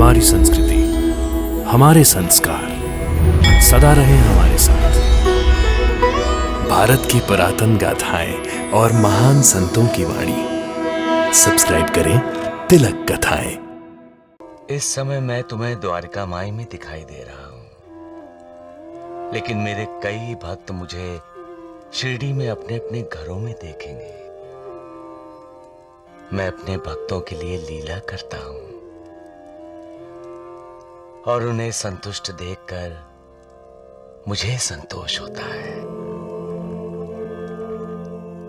हमारी संस्कृति, हमारे संस्कार सदा रहे हमारे साथ। भारत की पुरातन गाथाएं और महान संतों की वाणी। सब्सक्राइब करें तिलक कथाएं। इस समय मैं तुम्हें द्वारिका माई में दिखाई दे रहा हूं, लेकिन मेरे कई भक्त मुझे शिरडी में अपने अपने घरों में देखेंगे। मैं अपने भक्तों के लिए लीला करता हूं और उन्हें संतुष्ट देखकर मुझे संतोष होता है।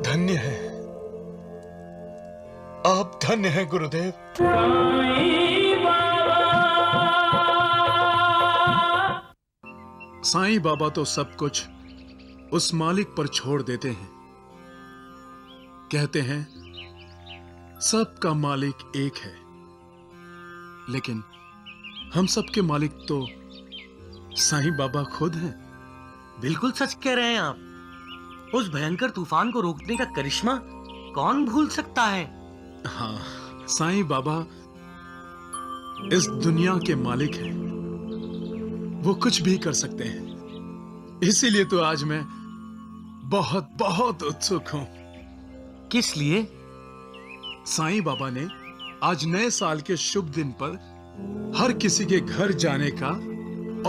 धन्य है आप, धन्य है गुरुदेव। साईं बाबा तो सब कुछ उस मालिक पर छोड़ देते हैं। कहते हैं सबका मालिक एक है, लेकिन हम सबके मालिक तो साईं बाबा खुद हैं। बिल्कुल सच कह रहे हैं आप। उस भयंकर तूफान को रोकने का करिश्मा कौन भूल सकता है। हाँ, साईं बाबा इस दुनिया के मालिक हैं। वो कुछ भी कर सकते हैं। इसीलिए तो आज मैं बहुत बहुत उत्सुक हूं। किस लिए? साईं बाबा ने आज नए साल के शुभ दिन पर हर किसी के घर जाने का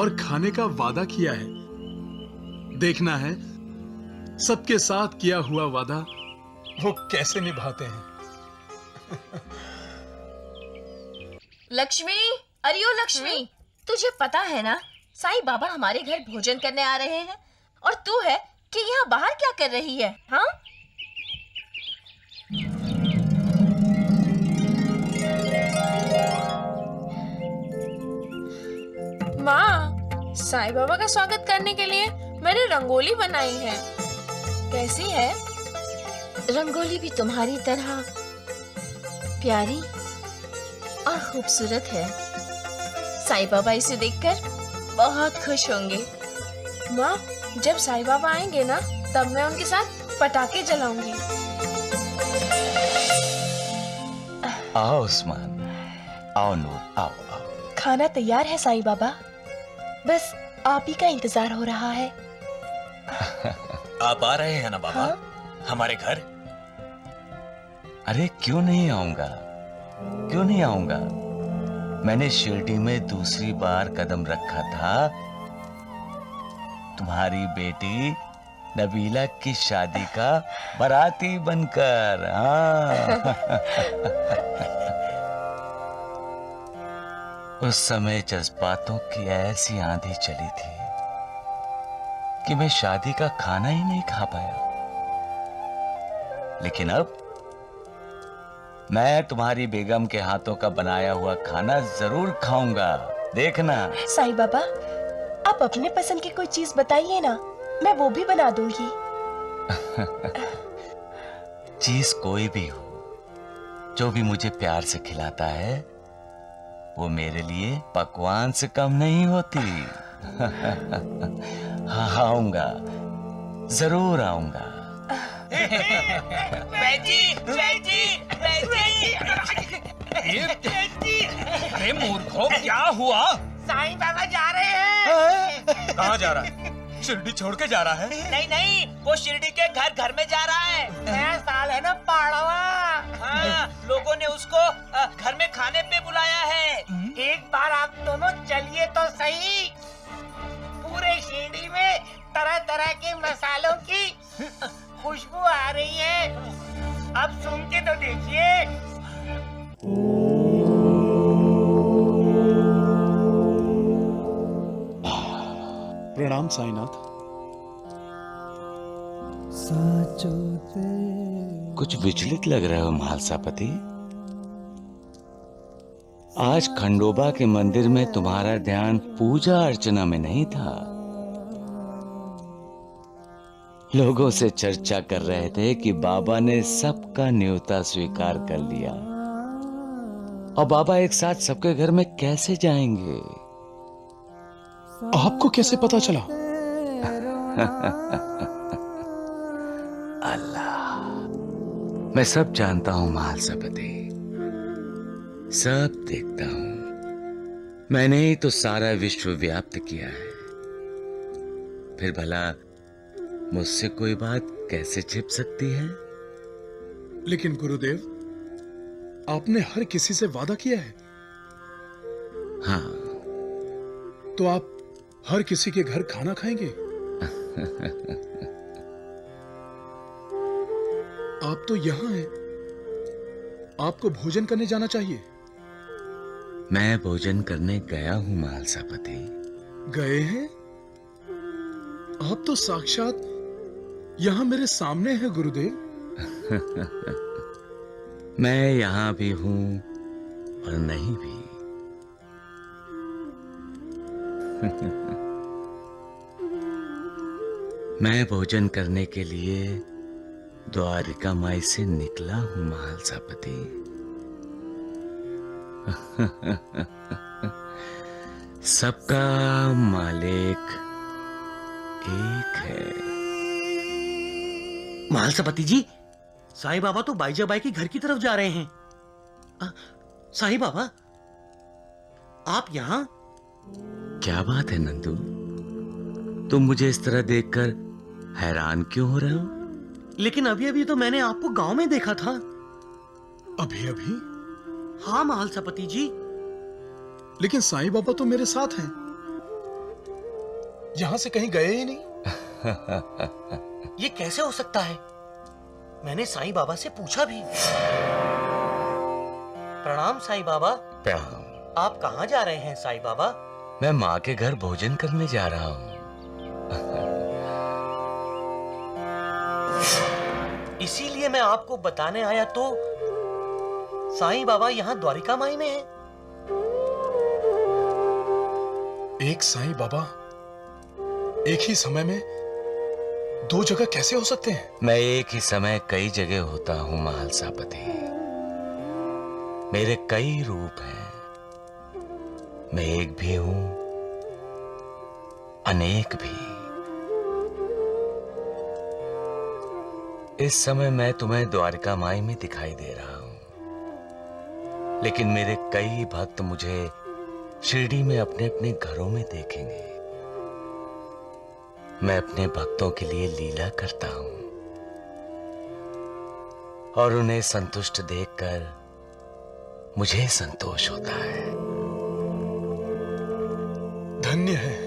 और खाने का वादा किया है। देखना है सबके साथ किया हुआ वादा वो कैसे निभाते हैं। लक्ष्मी, अरे ओ लक्ष्मी, तुझे पता है ना साईं बाबा हमारे घर भोजन करने आ रहे हैं और तू है कि यहाँ बाहर क्या कर रही है? हाँ, माँ, साईं बाबा का स्वागत करने के लिए मैंने रंगोली बनाई है। कैसी है? रंगोली भी तुम्हारी तरह प्यारी और खूबसूरत है। साईं बाबा इसे देखकर बहुत खुश होंगे। माँ, जब साईं बाबा आएंगे ना, तब मैं उनके साथ पटाखे जलाऊंगी। आओ उस्मान, आओ नूर, आओ आओ। खाना तैयार है साईं बाबा, बस आप ही का इंतजार हो रहा है। आप आ रहे हैं ना बाबा? हाँ? हमारे घर? अरे क्यों नहीं आऊंगा, क्यों नहीं आऊंगा। मैंने शिरडी में दूसरी बार कदम रखा था तुम्हारी बेटी नबीला की शादी का बाराती बनकर। हाँ। उस समय जज्बातों की ऐसी आंधी चली थी कि मैं शादी का खाना ही नहीं खा पाया। लेकिन अब मैं तुम्हारी बेगम के हाथों का बनाया हुआ खाना जरूर खाऊंगा, देखना। साईं बाबा, आप अपने पसंद की कोई चीज बताइए ना, मैं वो भी बना दूंगी। चीज कोई भी हो, जो भी मुझे प्यार से खिलाता है वो मेरे लिए पकवान से कम नहीं होती। हाँ, आऊंगा, जरूर आऊंगा। अरे मूर्खों, क्या हुआ? साईं बाबा जा रहे हैं। कहाँ जा रहा है? शिरडी छोड़ के जा रहा है? नहीं नहीं, वो शिरडी के घर घर में जा रहा है। नया साल है ना, पाड़वा। हाँ, लोगों ने उसको घर में खाने पे बुलाया है। एक बार आप दोनों चलिए तो सही। पूरे शिरडी में तरह तरह के मसालों की खुशबू आ रही है। अब सुन के तो देखिए। प्रणाम साईनाथ। कुछ विचलित लग रहे हो म्हालसापति। आज खंडोबा के मंदिर में तुम्हारा ध्यान पूजा अर्चना में नहीं था। लोगों से चर्चा कर रहे थे कि बाबा ने सबका न्योता स्वीकार कर लिया और बाबा एक साथ सबके घर में कैसे जाएंगे। आपको कैसे पता चला? अल्लाह, मैं सब जानता हूं म्हालसापति, सब देखता हूं। मैंने ही तो सारा विश्व व्याप्त किया है, फिर भला मुझसे कोई बात कैसे छिप सकती है? लेकिन गुरुदेव, आपने हर किसी से वादा किया है। हाँ। तो आप हर किसी के घर खाना खाएंगे? आप तो यहां हैं, आपको भोजन करने जाना चाहिए। मैं भोजन करने गया हूं महालसापति। गए हैं? आप तो साक्षात यहां मेरे सामने हैं गुरुदेव। मैं यहां भी हूं और नहीं भी। मैं भोजन करने के लिए द्वारिका माई से निकला हूं महालसापति। सबका मालिक एक है। महालसापति जी, साईं बाबा तो बाईजाबाई के घर की तरफ जा रहे हैं। साईं बाबा, आप यहाँ? क्या बात है नंदू, तुम मुझे इस तरह देखकर हैरान क्यों हो रहे हो? लेकिन अभी अभी तो मैंने आपको गांव में देखा था। अभी अभी? हाँ महालसापति जी। लेकिन साईं बाबा तो मेरे साथ हैं, यहां से कहीं गए ही नहीं। ये कैसे हो सकता है? मैंने साईं बाबा से पूछा भी। प्रणाम साईं बाबा। प्रणाम। आप कहाँ जा रहे हैं साईं बाबा? मैं माँ के घर भोजन करने जा रहा हूँ। इसीलिए मैं आपको बताने आया, तो साईं बाबा यहाँ द्वारिका माई में हैं। एक साईं बाबा एक ही समय में दो जगह कैसे हो सकते हैं? मैं एक ही समय कई जगह होता हूँ महालसापति। मेरे कई रूप हैं। मैं एक भी हूं, अनेक भी। इस समय मैं तुम्हें द्वारिका माई में दिखाई दे रहा हूं, लेकिन मेरे कई भक्त मुझे शिरडी में अपने अपने घरों में देखेंगे। मैं अपने भक्तों के लिए लीला करता हूं और उन्हें संतुष्ट देखकर मुझे संतोष होता है। धन्य है,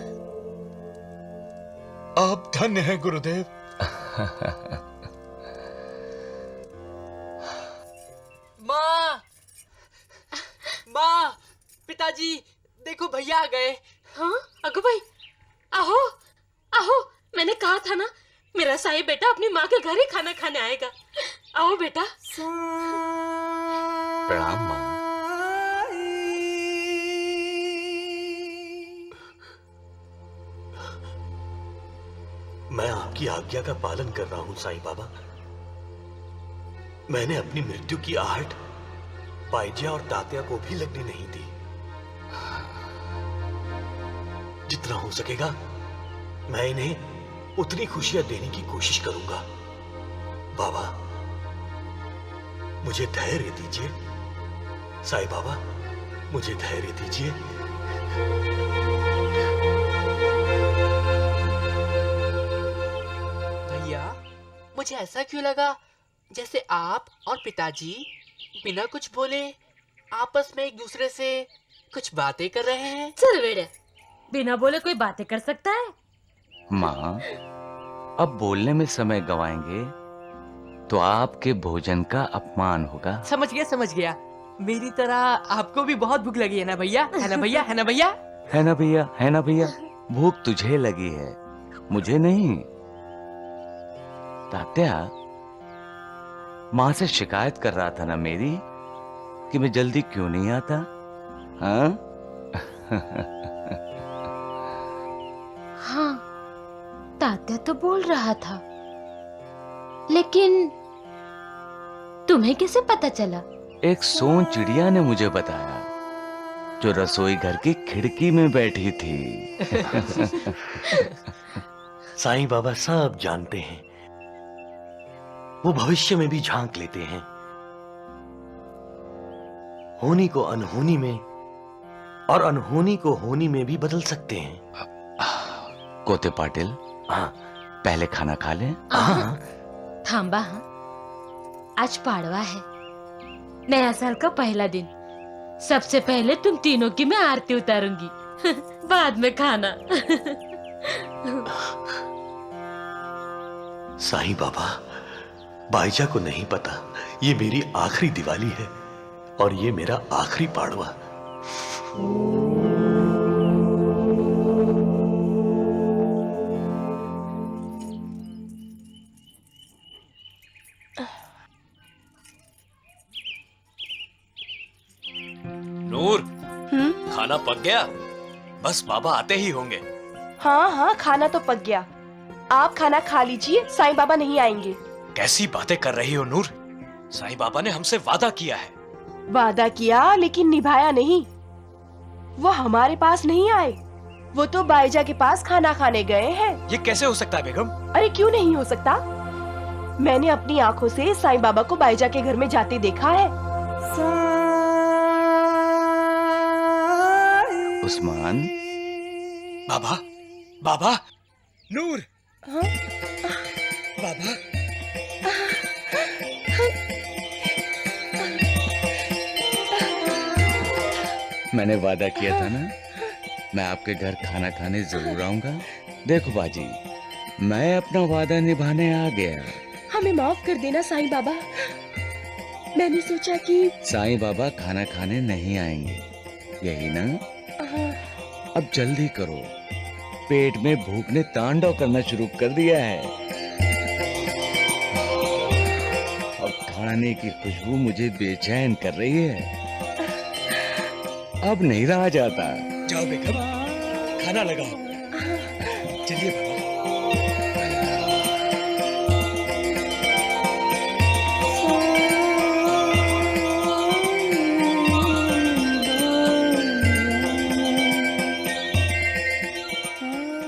आप धन्य हैं गुरुदेव। माँ, माँ, पिताजी, देखो भैया आ गए। हाँ अगो भाई, आहो आहो, मैंने कहा था ना, मेरा साईं बेटा अपनी माँ के घर ही खाना खाने आएगा। आओ बेटा। प्रणाम माँ। मैं आपकी आज्ञा का पालन कर रहा हूं साईं बाबा। मैंने अपनी मृत्यु की आहट बाईजा और तात्या को भी लगने नहीं दी। जितना हो सकेगा मैं इन्हें उतनी खुशियां देने की कोशिश करूंगा। बाबा, मुझे धैर्य दीजिए। साईं बाबा, मुझे धैर्य दीजिए। भैया, मुझे ऐसा क्यों लगा जैसे आप और पिताजी बिना कुछ बोले आपस में एक दूसरे से कुछ बातें कर रहे हैं। चल बेटा, बिना बोले कोई बातें कर सकता है? माँ, अब बोलने में समय गवाएंगे तो आपके भोजन का अपमान होगा। समझ गया। मेरी तरह आपको भी बहुत भूख लगी है ना भैया? है ना भैया? है ना भैया? है ना भैया, भूख तुझे लगी है, मुझे नहीं। तात्या, माँ से शिकायत कर रहा था ना मेरी कि मैं जल्दी क्यों नहीं आता? हाँ? हाँ, तात्या तो बोल रहा था, लेकिन तुम्हें कैसे पता चला? एक सोन चिड़िया ने मुझे बताया, जो रसोई घर की खिड़की में बैठी थी। साईं बाबा सब जानते हैं, वो भविष्य में भी झांक लेते हैं। होनी को अनहोनी में और अनहोनी को होनी में भी बदल सकते हैं। कोते पाटिल, हाँ पहले खाना खा लें। हाँ थांबा हाँ, आज पाड़वा है, नया साल का पहला दिन। सबसे पहले तुम तीनों की मैं आरती उतारूंगी, बाद में खाना। साईं बाबा, बाईजा को नहीं पता ये मेरी आखिरी दिवाली है और ये मेरा आखिरी पाड़वा। नूर, खाना पक गया? बस बाबा आते ही होंगे। हाँ हाँ, खाना तो पक गया। आप खाना खा लीजिए, साईं बाबा नहीं आएंगे। कैसी बातें कर रही हो नूर? साईं बाबा ने हमसे वादा किया है। वादा किया लेकिन निभाया नहीं। वो हमारे पास नहीं आए, वो तो बाईजा के पास खाना खाने गए हैं। ये कैसे हो सकता है बेगम? अरे क्यों नहीं हो सकता? मैंने अपनी आंखों से साईं बाबा को बाईजा के घर में जाते देखा है। उस्मान, बाबा, बाबा, नूर, हाँ? बाबा, मैंने वादा किया था ना, मैं आपके घर खाना खाने जरूर आऊंगा। देखो बाजी, मैं अपना वादा निभाने आ गया। हमें माफ कर देना साईं बाबा, मैंने सोचा कि साईं बाबा खाना खाने नहीं आएंगे, यही ना? हाँ। अब जल्दी करो, पेट में भूख ने तांडव करना शुरू कर दिया है। अब खाने की खुशबू मुझे बेचैन कर रही है, अब नहीं रहा जाता। जाओ बेगम, खाना लगाओ। चलिए बाबा।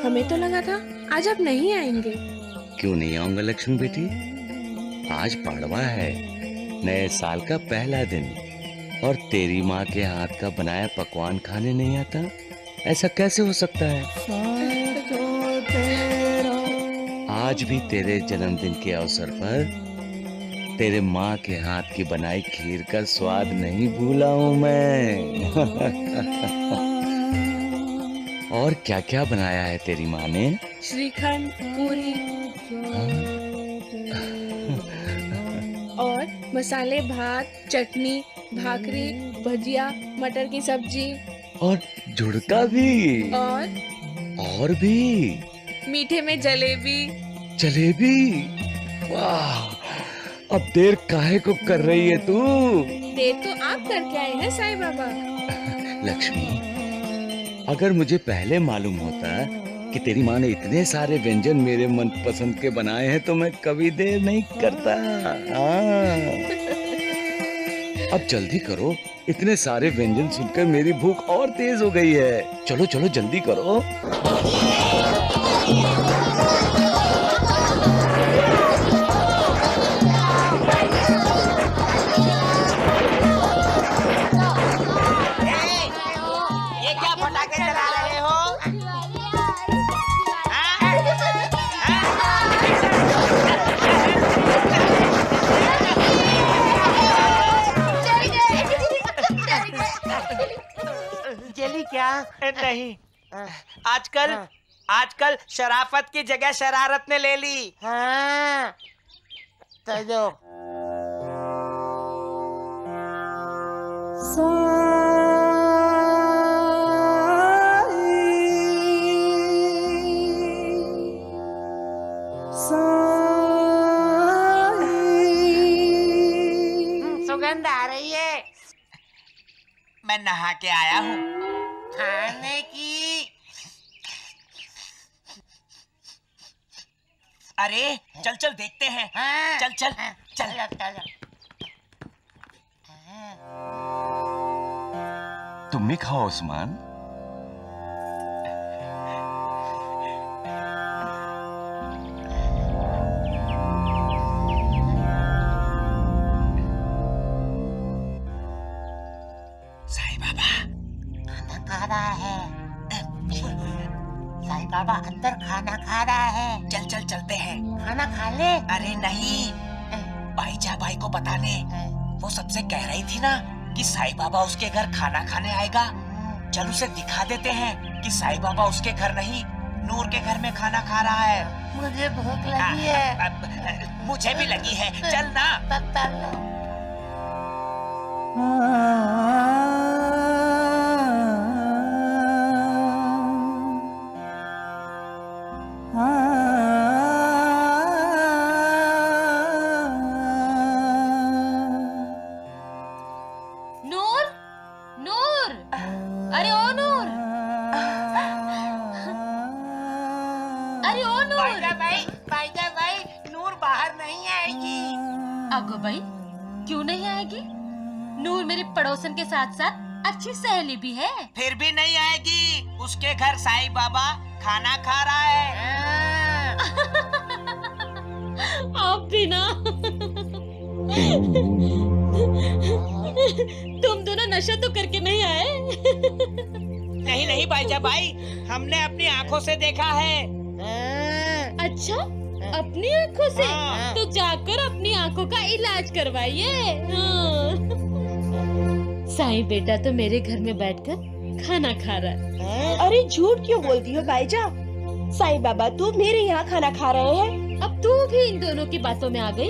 हमें तो लगा था आज आप नहीं आएंगे। क्यों नहीं आऊंगा लक्ष्मी बेटी? आज पाड़वा है, नए साल का पहला दिन, और तेरी माँ के हाथ का बनाया पकवान खाने नहीं आता? ऐसा कैसे हो सकता है? आज भी तेरे जन्मदिन के अवसर पर तेरे माँ के हाथ की बनाई खीर का स्वाद नहीं भूला हूँ मैं। और क्या क्या बनाया है तेरी माँ ने? श्रीखंड, पूरी और मसाले भात, चटनी, भाकरी, भजिया, मटर की सब्जी और झुड़का भी। और भी मीठे में जलेबी। जलेबी? वाह, अब देर काहे को कर रही है तू? देर तो आप करके आए हैं साईं बाबा। लक्ष्मी, अगर मुझे पहले मालूम होता कि तेरी माँ ने इतने सारे व्यंजन मेरे मन पसंद के बनाए हैं तो मैं कभी देर नहीं करता। अब जल्दी करो, इतने सारे व्यंजन सुनकर मेरी भूख और तेज हो गई है। चलो चलो जल्दी करो। ये क्या पटाखे चला रहे हो? जली क्या? नहीं, आजकल शराफत की जगह शरारत ने ले ली। हाँ, तो जो सुगंध आ रही है। मैं नहा के आया हूँ। खाने की। अरे चल चल देखते हैं। हाँ, चल चल चल। चल। तुम भी खाओ उस्मान। साईं बाबा, खा रहा है। साईं बाबा अंदर खाना खा रहा है। चल चल चलते हैं। खाना खा ले। अरे नहीं, भाईजा भाई को बताने। वो सबसे कह रही थी ना कि साईं बाबा उसके घर खाना खाने आएगा। चल उसे दिखा देते हैं कि साईं बाबा उसके घर नहीं, नूर के घर में खाना खा रहा है। मुझे भूख लगी है। मुझे भी लगी है, चल ना। नूर, नूर, अरे ओ नूर, अरे ओ नूर। भाईजा भाई, नूर बाहर नहीं आएगी। अगो भाई, क्यों नहीं आएगी? नूर मेरी पड़ोसन के साथ साथ अच्छी सहेली भी है। फिर भी नहीं आएगी। उसके घर साईं बाबा खाना खा रहा है। आप भी ना। तुम दोनों नशा तो करके नहीं आए? नहीं नहीं भाईजा भाई, हमने अपनी आंखों से देखा है। अच्छा, अपनी आंखों से? तो जाकर अपनी आंखों का इलाज करवाइए। साईं बेटा तो मेरे घर में बैठकर खाना खा रहा है। अरे झूठ क्यों बोलती हो भाईजा? साईं बाबा तो मेरे यहाँ खाना खा रहे हैं। अब तू भी इन दोनों की बातों में आ गई।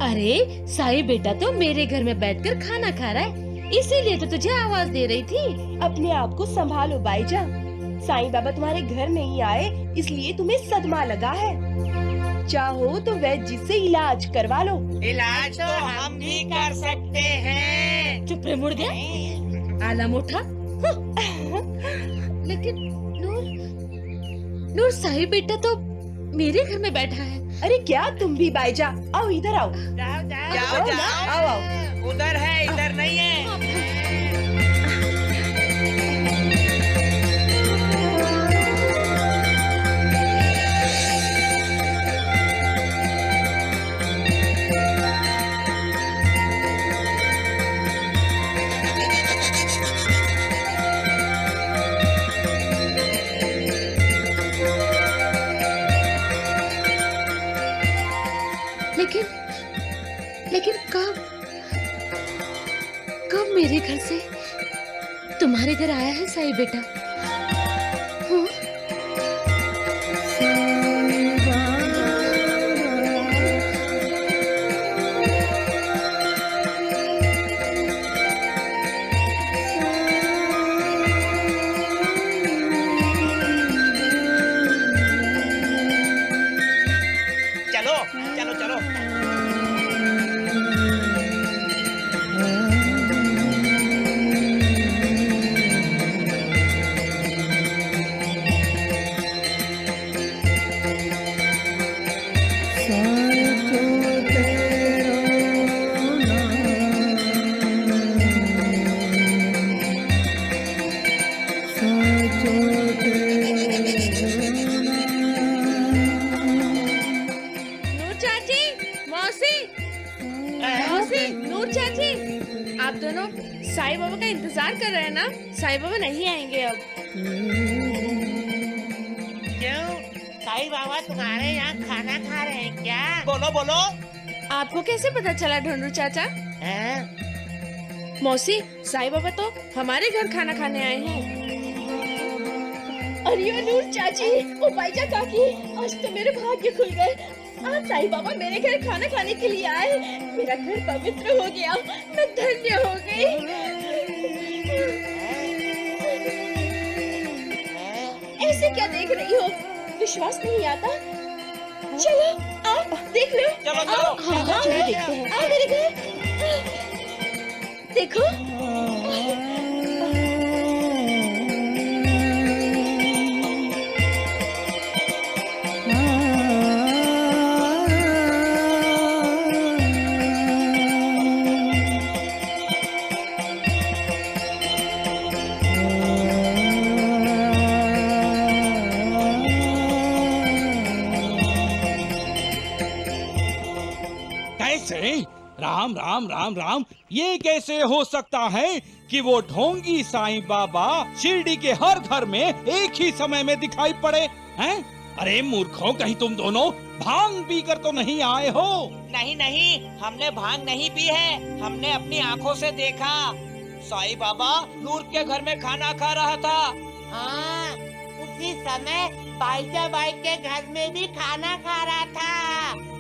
अरे साईं बेटा तो मेरे घर में बैठकर खाना खा रहा है, इसीलिए तो तुझे आवाज दे रही थी। अपने आप को संभालो भाईजा। साईं बाबा तुम्हारे घर नहीं आए, इसलिए तुम्हें सदमा लगा है। चाहो तो वैद्य जी से इलाज करवा लो। इलाज तो हम भी कर सकते हैं। चुप रे मुड़ गया, आला मोटा। लेकिन नूर साईं बेटा तो मेरे घर में बैठा है। अरे क्या तुम भी भाईजा, आओ इधर आओ। जाओ जाओ, आओ आओ। उधर है, इधर नहीं है। लेकिन कब मेरे घर से तुम्हारे घर आया है साईं बेटा? हाँ? चलो चलो चलो। आप दोनों साईं बाबा का इंतजार कर रहे हैं ना? साईं बाबा नहीं आएंगे अब। क्यों? साईं बाबा तुम्हारे यहाँ खाना खा रहे हैं क्या? बोलो बोलो। आपको कैसे पता चला ढूंढू चाचा? मौसी, साईं बाबा तो हमारे घर खाना खाने आए हैं। अरे नूर चाची, ओ भाईजा काकी, आज तो मेरे भाग्य खुल गए। आज साईं बाबा मेरे घर खाना खाने के लिए आए। मेरा घर पवित्र हो गया, मैं धन्य हो गई। ऐसे क्या देख रही हो? विश्वास नहीं आता? चलो आओ देख लो। चलो चलो। चलो देखते हैं। आओ मेरे घर देखो। राम राम राम राम, ये कैसे हो सकता है कि वो ढोंगी साईं बाबा शिरडी के हर घर में एक ही समय में दिखाई पड़े हैं? अरे मूर्खों, कहीं तुम दोनों भांग पीकर तो नहीं आए हो? नहीं नहीं, हमने भांग नहीं पी है। हमने अपनी आंखों से देखा, साईं बाबा नूर के घर में खाना खा रहा था। हाँ, उसी समय बाईजा बाई के घर में भी खाना खा रहा था।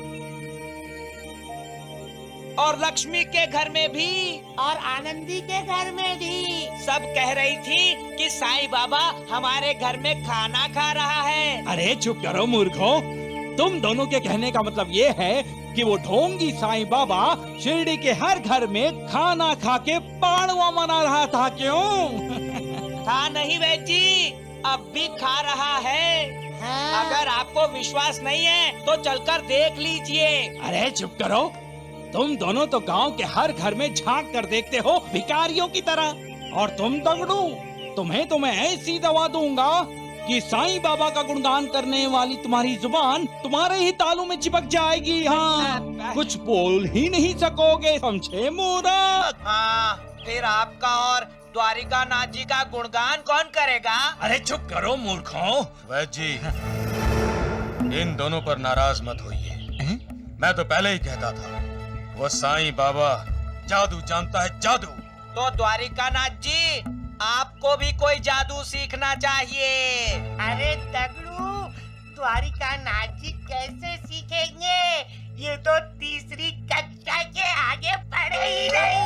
और लक्ष्मी के घर में भी, और आनंदी के घर में भी। सब कह रही थी कि साईं बाबा हमारे घर में खाना खा रहा है। अरे चुप करो मूर्खों, तुम दोनों के कहने का मतलब ये है कि वो ढोंगी साईं बाबा शिरडी के हर घर में खाना खा के पाड़वा मना रहा था, क्यों? था नहीं वैद जी, अब भी खा रहा है। हाँ। अगर आपको विश्वास नहीं है तो चलकर देख लीजिए। अरे चुप करो, तुम दोनों तो गांव के हर घर में झांक कर देखते हो भिखारियों की तरह। और तुम दगड़ू, तुम्हें तो मैं ऐसी दवा दूंगा कि साईं बाबा का गुणगान करने वाली तुम्हारी जुबान तुम्हारे ही तालू में चिपक जाएगी। हाँ, कुछ बोल ही नहीं सकोगे, समझे मूर्ख? हाँ, फिर आपका और द्वारिका नाथ जी का गुणगान कौन करेगा? अरे चुप करो मूर्खों। वैद जी, इन दोनों पर नाराज मत होइए। मैं तो पहले ही कहता था, वो साईं बाबा जादू जानता है, जादू। तो द्वारिका नाथ जी, आपको भी कोई जादू सीखना चाहिए। अरे दगड़ू, द्वारिका नाथ जी कैसे सीखेंगे? ये तो तीसरी कक्षा के आगे पढ़े ही नहीं।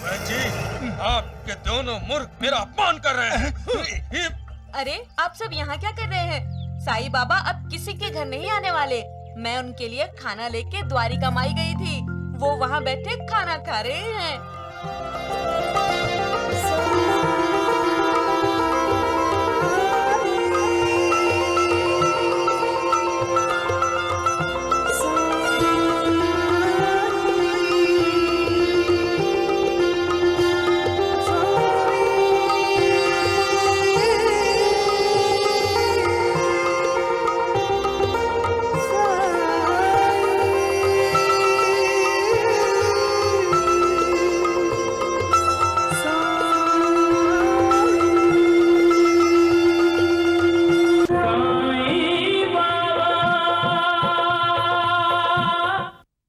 वैद जी, आपके दोनों मूर्ख मेरा अपमान कर रहे हैं। अरे आप सब यहाँ क्या कर रहे हैं? साईं बाबा अब किसी के घर नहीं आने वाले। मैं उनके लिए खाना लेके द्वारिका माई गई थी, वो वहाँ बैठे खाना खा रहे हैं।